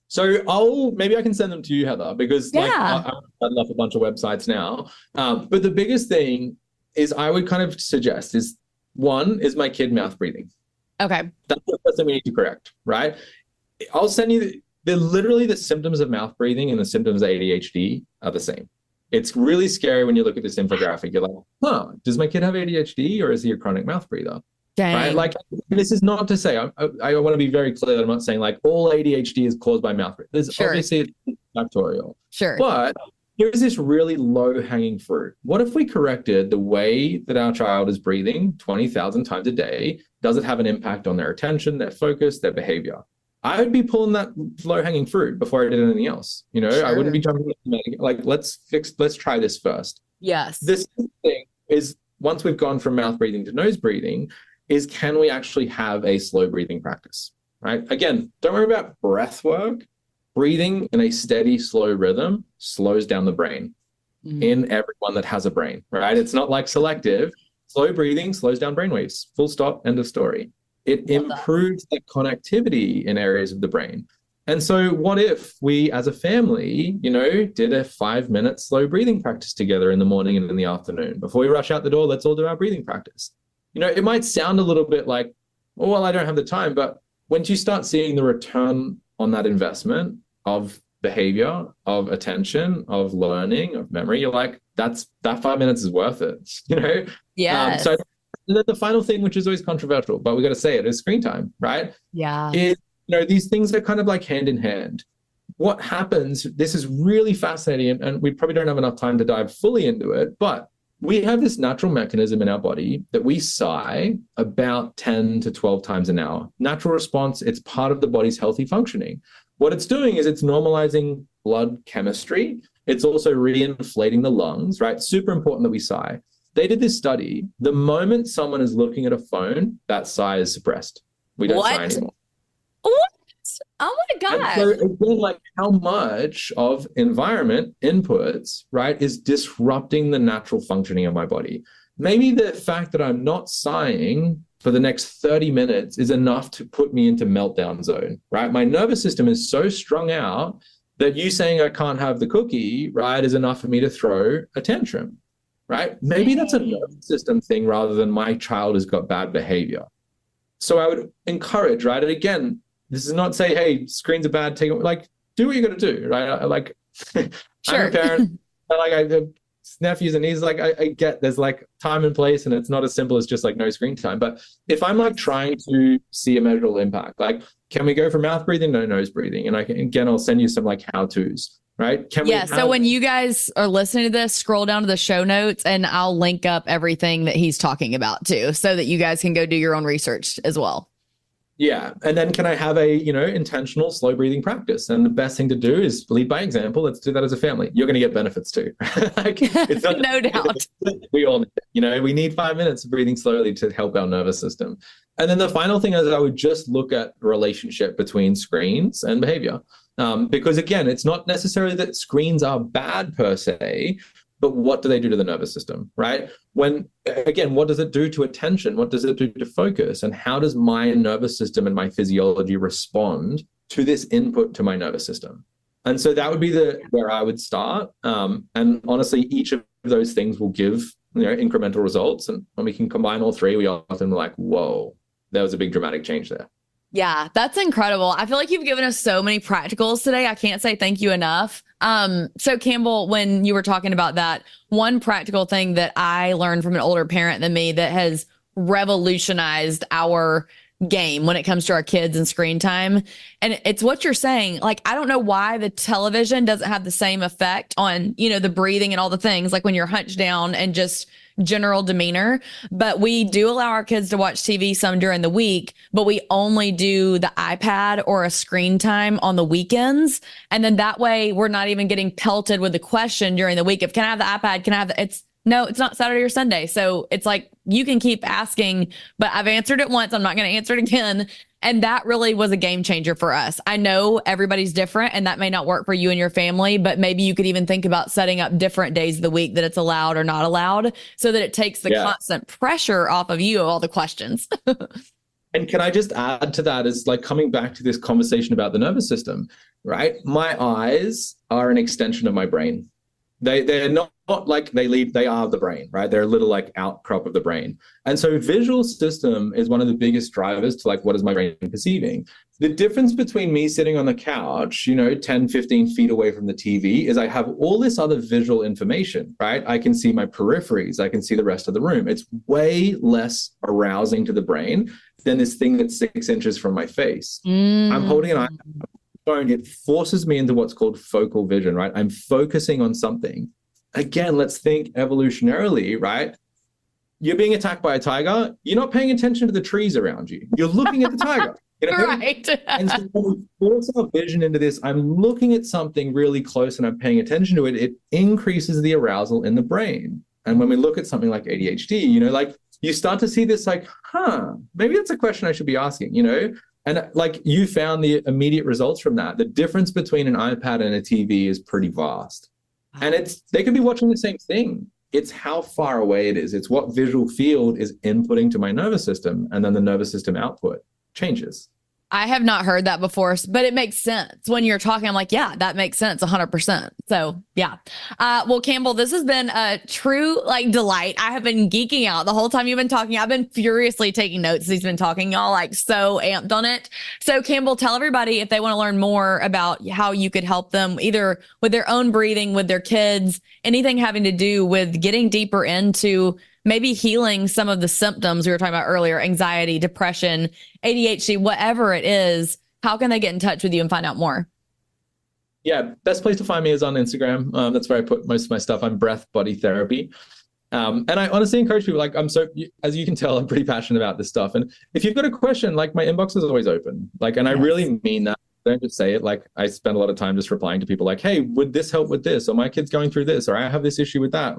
So maybe I can send them to you, Heather, because like I've left a bunch of websites now. But the biggest thing is I would kind of suggest is one is my kid mouth breathing. Okay. That's the first thing we need to correct, right? I'll send you literally the symptoms of mouth breathing and the symptoms of ADHD are the same. It's really scary when you look at this infographic. You're like, does my kid have ADHD or is he a chronic mouth breather? Dang. Right? Like, this is not to say, I want to be very clear that I'm not saying like all ADHD is caused by mouth breathing. There's obviously it's factorial. Sure. But here's this really low hanging fruit. What if we corrected the way that our child is breathing 20,000 times a day? Does it have an impact on their attention, their focus, their behavior? I would be pulling that low hanging fruit before I did anything else. You know, I wouldn't be jumping like, let's try this first. Yes. This thing is, once we've gone from mouth breathing to nose breathing, is can we actually have a slow breathing practice, right? Again, don't worry about breath work. Breathing in a steady, slow rhythm slows down the brain in everyone that has a brain, right? It's not like selective. Slow breathing slows down brain waves. Full stop, end of story. It improves the connectivity in areas of the brain. And so what if we as a family, you know, did a 5-minute slow breathing practice together in the morning and in the afternoon? Before we rush out the door, let's all do our breathing practice. You know, it might sound a little bit like, oh, well, I don't have the time. But once you start seeing the return on that investment of behavior, of attention, of learning, of memory, you're like, that 5 minutes is worth it, you know? Yeah. So then the final thing, which is always controversial, but we got to say it, is screen time, right? Yeah. You know, these things are kind of like hand in hand. What happens, this is really fascinating, and we probably don't have enough time to dive fully into it, but we have this natural mechanism in our body that we sigh about 10 to 12 times an hour. Natural response, it's part of the body's healthy functioning. What it's doing is it's normalizing blood chemistry. It's also reinflating the lungs, right? Super important that we sigh. They did this study. The moment someone is looking at a phone, that sigh is suppressed. We don't sigh anymore. What? Oh my God. So again, like how much of environment inputs, right, is disrupting the natural functioning of my body. Maybe the fact that I'm not sighing for the next 30 minutes is enough to put me into meltdown zone, right? My nervous system is so strung out that you saying I can't have the cookie, right, is enough for me to throw a tantrum, right? Maybe that's a nervous system thing rather than my child has got bad behavior. So I would encourage, right? And again, this is not say, hey, screens are bad, take it, like, do what you got to do, right? Like, sure. I'm a parent, I have nephews and nieces, like, I get there's like time and place, and it's not as simple as just like no screen time. But if I'm like trying to see a measurable impact, like, can we go for mouth breathing, no nose breathing? And I'll send you some like how-tos, right? So when you guys are listening to this, scroll down to the show notes and I'll link up everything that he's talking about too, so that you guys can go do your own research as well. Yeah. And then can I have a, you know, intentional slow breathing practice? And the best thing to do is lead by example. Let's do that as a family. You're going to get benefits too. Like, it's not, no doubt. We all need it. You know, we need 5 minutes of breathing slowly to help our nervous system. And then the final thing is I would just look at the relationship between screens and behavior. Because again, it's not necessarily that screens are bad per se, but what do they do to the nervous system, right? When, again, what does it do to attention? What does it do to focus? And how does my nervous system and my physiology respond to this input to my nervous system? And so that would be where I would start. And honestly, each of those things will give, you know, incremental results. And when we can combine all three, we often are like, whoa, there was a big dramatic change there. Yeah, that's incredible. I feel like you've given us so many practicals today. I can't say thank you enough. So Campbell, when you were talking about that, one practical thing that I learned from an older parent than me that has revolutionized our game when it comes to our kids and screen time. And it's what you're saying. Like, I don't know why the television doesn't have the same effect on, the breathing and all the things, like when you're hunched down and just general demeanor. But we do allow our kids to watch TV some during the week, but we only do the iPad or a screen time on the weekends. And then that way we're not even getting pelted with the question during the week of, can I have the iPad? Can I have no, it's not Saturday or Sunday. So it's like, you can keep asking, but I've answered it once. I'm not going to answer it again. And that really was a game changer for us. I know everybody's different and that may not work for you and your family, but maybe you could even think about setting up different days of the week that it's allowed or not allowed so that it takes the constant pressure off of you of all the questions. And can I just add to that, is like coming back to this conversation about the nervous system, right? My eyes are an extension of my brain. They're not like they are the brain, right? They're a little like outcrop of the brain. And so visual system is one of the biggest drivers to like, what is my brain perceiving? The difference between me sitting on the couch, 10, 15 feet away from the TV is I have all this other visual information, right? I can see my peripheries. I can see the rest of the room. It's way less arousing to the brain than this thing that's 6 inches from my face. I'm holding an eye. It forces me into what's called focal vision, right? I'm focusing on something. Again, let's think evolutionarily, right? You're being attacked by a tiger. You're not paying attention to the trees around you. You're looking at the tiger. Right. And so when we force our vision into this, I'm looking at something really close and I'm paying attention to it. It increases the arousal in the brain. And when we look at something like ADHD, like you start to see this like, maybe that's a question I should be asking, And like you found the immediate results from that. The difference between an iPad and a TV is pretty vast. And they could be watching the same thing. It's how far away it is. It's what visual field is inputting to my nervous system. And then the nervous system output changes. I have not heard that before, but it makes sense. When you're talking, I'm like, yeah, that makes sense 100%. So yeah. Well, Campbell, this has been a true delight. I have been geeking out the whole time you've been talking. I've been furiously taking notes as he's been talking, y'all, so amped on it. So Campbell, tell everybody if they want to learn more about how you could help them either with their own breathing, with their kids, anything having to do with getting deeper into maybe healing some of the symptoms we were talking about earlier, anxiety, depression, ADHD, whatever it is. How can they get in touch with you and find out more? Yeah, best place to find me is on Instagram. That's where I put most of my stuff. I'm Breath Body Therapy. And I honestly encourage people, as you can tell, I'm pretty passionate about this stuff. And if you've got a question, my inbox is always open. And I really mean that. I don't just say it. I spend a lot of time just replying to people hey, would this help with this? Or my kid's going through this, or I have this issue with that.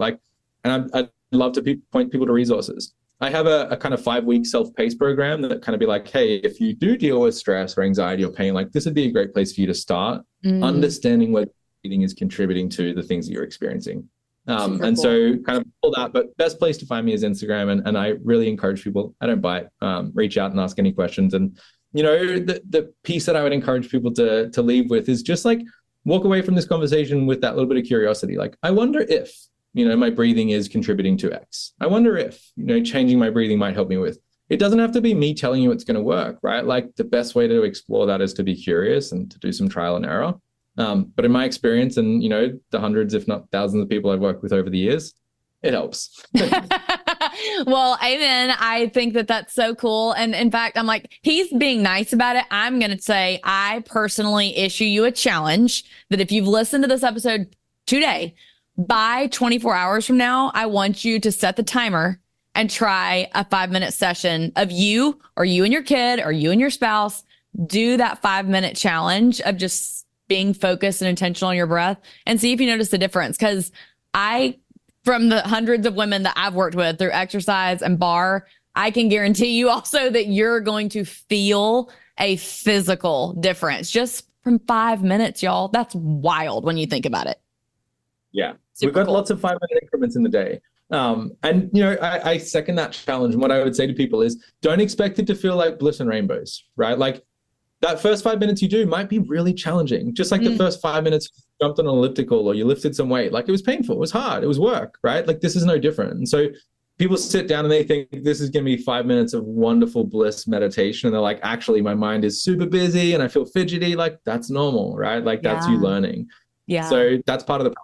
And I'd love to point people to resources. I have a kind of 5-week self-paced program that kind of be hey, if you do deal with stress or anxiety or pain, this would be a great place for you to start understanding what eating is contributing to the things that you're experiencing. And so kind of all that, but best place to find me is Instagram. And I really encourage people, I don't bite, reach out and ask any questions. And, the piece that I would encourage people to leave with is just walk away from this conversation with that little bit of curiosity. I wonder if, my breathing is contributing to X. I wonder if, changing my breathing might help me with. It doesn't have to be me telling you it's going to work, right? The best way to explore that is to be curious and to do some trial and error. But in my experience and, the hundreds, if not thousands of people I've worked with over the years, it helps. Well, amen. I think that that's so cool. And in fact, I'm he's being nice about it. I'm going to say, I personally issue you a challenge that if you've listened to this episode today, by 24 hours from now, I want you to set the timer and try a 5-minute session of you or you and your kid or you and your spouse. Do that 5-minute challenge of just being focused and intentional on your breath and see if you notice the difference. Because from the hundreds of women that I've worked with through exercise and bar, I can guarantee you also that you're going to feel a physical difference just from 5 minutes, y'all. That's wild when you think about it. Yeah. We've got lots of 5-minute increments in the day. And, I second that challenge. And what I would say to people is don't expect it to feel like bliss and rainbows, right? That first 5 minutes you do might be really challenging. Just the first 5 minutes you jumped on an elliptical or you lifted some weight. It was painful. It was hard. It was work, right? This is no different. And so people sit down and they think this is going to be 5 minutes of wonderful bliss meditation. And they're actually, my mind is super busy and I feel fidgety. That's normal, right? That's you learning. Yeah. So that's part of the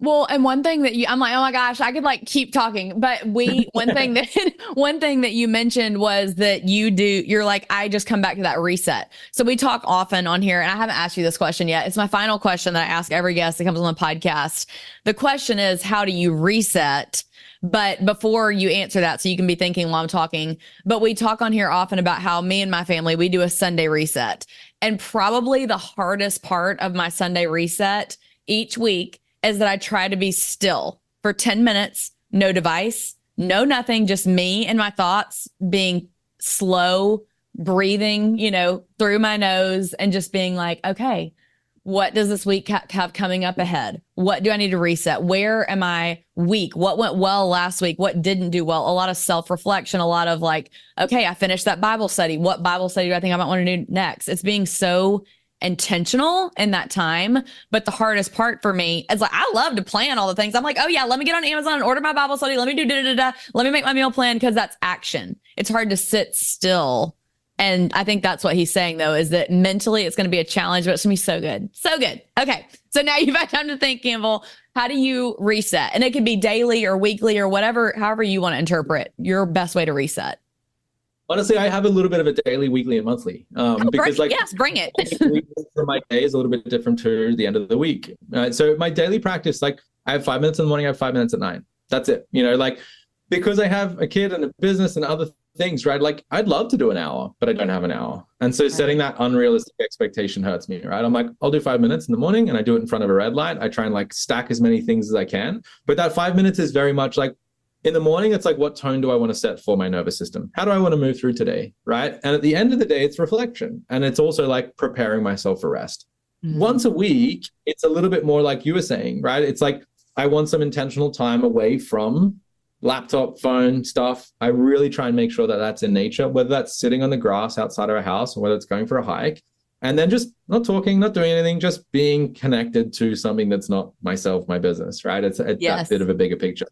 Well, and one thing that I'm like, oh my gosh, I could like keep talking, but one thing that, one thing that you mentioned was that you're like, I just come back to that reset. So we talk often on here, and I haven't asked you this question yet. It's my final question that I ask every guest that comes on the podcast. The question is, how do you reset? But before you answer that, so you can be thinking while I'm talking, but we talk on here often about how me and my family, we do a Sunday reset. And probably the hardest part of my Sunday reset each week is that I try to be still for 10 minutes, no device, no nothing, just me and my thoughts, being slow, breathing, through my nose, and just being like, okay, what does this week have coming up ahead? What do I need to reset? Where am I weak? What went well last week? What didn't do well? A lot of self-reflection, a lot of like, okay, I finished that Bible study. What Bible study do I think I might want to do next? It's being so intentional in that time. But the hardest part for me is like, I love to plan all the things. I'm like, oh yeah, let me get on Amazon and order my Bible study. Let me do da-da-da-da. Let me make my meal plan, because that's action. It's hard to sit still. And I think that's what he's saying, though, is that mentally it's going to be a challenge, but it's going to be so good. So good. Okay. So now you've had time to think, Campbell. How do you reset? And it could be daily or weekly or whatever, however you want to interpret your best way to reset. Honestly, I have a little bit of a daily, weekly, and monthly. Because yes, bring it. My day is a little bit different to the end of the week. So my daily practice, like I have 5 minutes in the morning, I have 5 minutes at night. That's it. Because I have a kid and a business and other things, right? Like I'd love to do an hour, but I don't have an hour. And so setting that unrealistic expectation hurts me, right? I'm like, I'll do 5 minutes in the morning, and I do it in front of a red light. I try and like stack as many things as I can. But that 5 minutes is very much like, in the morning, it's like, what tone do I want to set for my nervous system? How do I want to move through today, right? And at the end of the day, it's reflection. And it's also like preparing myself for rest. Mm-hmm. Once a week, it's a little bit more like you were saying, right? It's like, I want some intentional time away from laptop, phone stuff. I really try and make sure that that's in nature, whether that's sitting on the grass outside of a house or whether it's going for a hike. And then just not talking, not doing anything, just being connected to something that's not myself, my business, right? It's that bit of a bigger picture.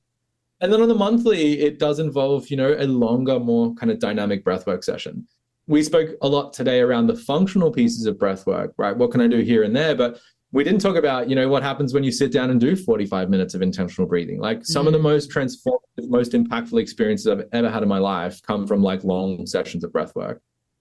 And then on the monthly, it does involve, a longer, more kind of dynamic breathwork session. We spoke a lot today around the functional pieces of breathwork, right? What can I do here and there? But we didn't talk about, what happens when you sit down and do 45 minutes of intentional breathing. Like some of the most transformative, most impactful experiences I've ever had in my life come from like long sessions of breathwork.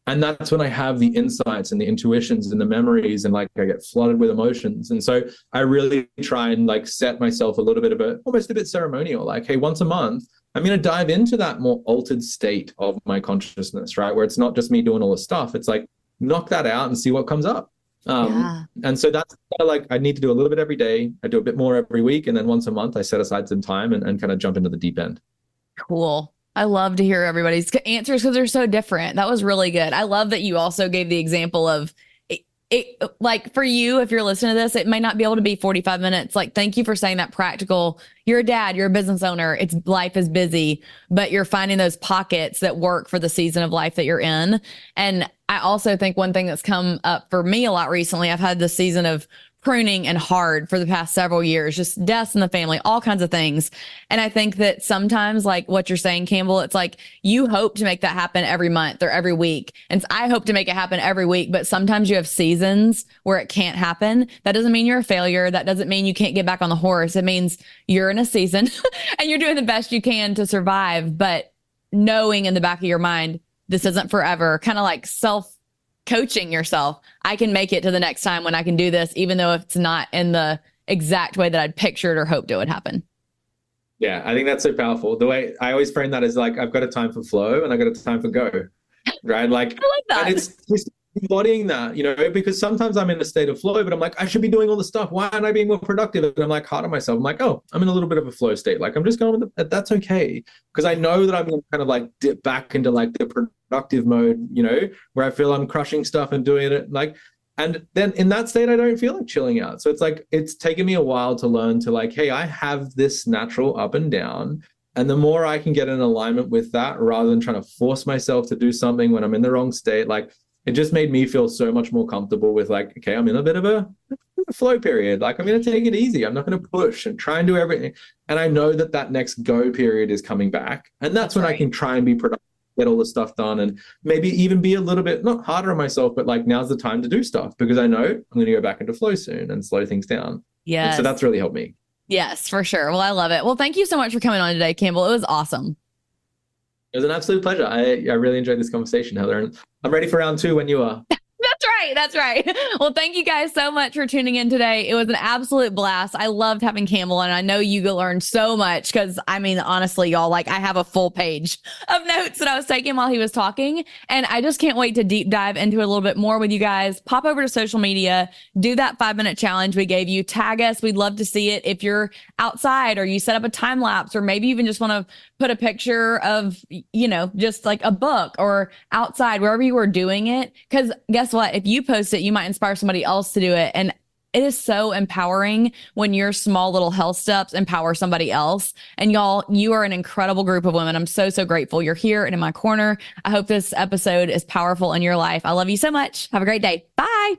And that's when I have the insights and the intuitions and the memories, and like I get flooded with emotions. And so I really try and like set myself a little bit of almost a bit ceremonial, like, hey, once a month, I'm going to dive into that more altered state of my consciousness, right? Where it's not just me doing all the stuff. It's like, knock that out and see what comes up. And so that's like, I need to do a little bit every day. I do a bit more every week. And then once a month, I set aside some time and kind of jump into the deep end. Cool. I love to hear everybody's answers because they're so different. That was really good. I love that you also gave the example of it, like for you, if you're listening to this, it might not be able to be 45 minutes. Like, thank you for saying that practical. You're a dad, you're a business owner. Life is busy, but you're finding those pockets that work for the season of life that you're in. And I also think one thing that's come up for me a lot recently, I've had this season of pruning and hard for the past several years, just deaths in the family, all kinds of things. And I think that sometimes, like what you're saying, Campbell, it's like you hope to make that happen every month or every week. And I hope to make it happen every week, but sometimes you have seasons where it can't happen. That doesn't mean you're a failure. That doesn't mean you can't get back on the horse. It means you're in a season and you're doing the best you can to survive, but knowing in the back of your mind, this isn't forever, kind of like coaching yourself. I can make it to the next time when I can do this, even though it's not in the exact way that I'd pictured or hoped it would happen. Yeah, I think that's so powerful. The way I always frame that is like, I've got a time for flow and I've got a time for go, right? Like, I like that. And it's just embodying that, because sometimes I'm in a state of flow, but I'm like, I should be doing all the stuff. Why aren't I being more productive? And I'm like hard on myself. I'm like, oh, I'm in a little bit of a flow state. Like, I'm just going with that's okay. Because I know that I'm going to kind of like dip back into like the productive mode, where I feel I'm crushing stuff and doing it and then in that state, I don't feel like chilling out. So it's like, it's taken me a while to learn to like, hey, I have this natural up and down. And the more I can get in alignment with that, rather than trying to force myself to do something when I'm in the wrong state, like it just made me feel so much more comfortable with like, okay, I'm in a bit of a flow period. Like, I'm going to take it easy. I'm not going to push and try and do everything. And I know that next go period is coming back. And that's when right. I can try and be productive, get all the stuff done, and maybe even be a little bit, not harder on myself, but like, now's the time to do stuff because I know I'm going to go back into flow soon and slow things down. Yeah. So that's really helped me. Yes, for sure. Well, I love it. Well, thank you so much for coming on today, Campbell. It was awesome. It was an absolute pleasure. I really enjoyed this conversation, Heather, and I'm ready for round 2 when you are. That's right. That's right. Well, thank you guys so much for tuning in today. It was an absolute blast. I loved having Campbell, and I know you learned so much because, I mean, honestly, y'all, like I have a full page of notes that I was taking while he was talking, and I just can't wait to deep dive into it a little bit more with you guys. Pop over to social media, do that 5-minute challenge we gave you, tag us. We'd love to see it. If you're outside or you set up a time lapse, or maybe even just want to put a picture of, just like a book or outside, wherever you were doing it. Because guess what? If you post it, you might inspire somebody else to do it. And it is so empowering when your small little health steps empower somebody else. And y'all, you are an incredible group of women. I'm so, so grateful you're here and in my corner. I hope this episode is powerful in your life. I love you so much. Have a great day. Bye.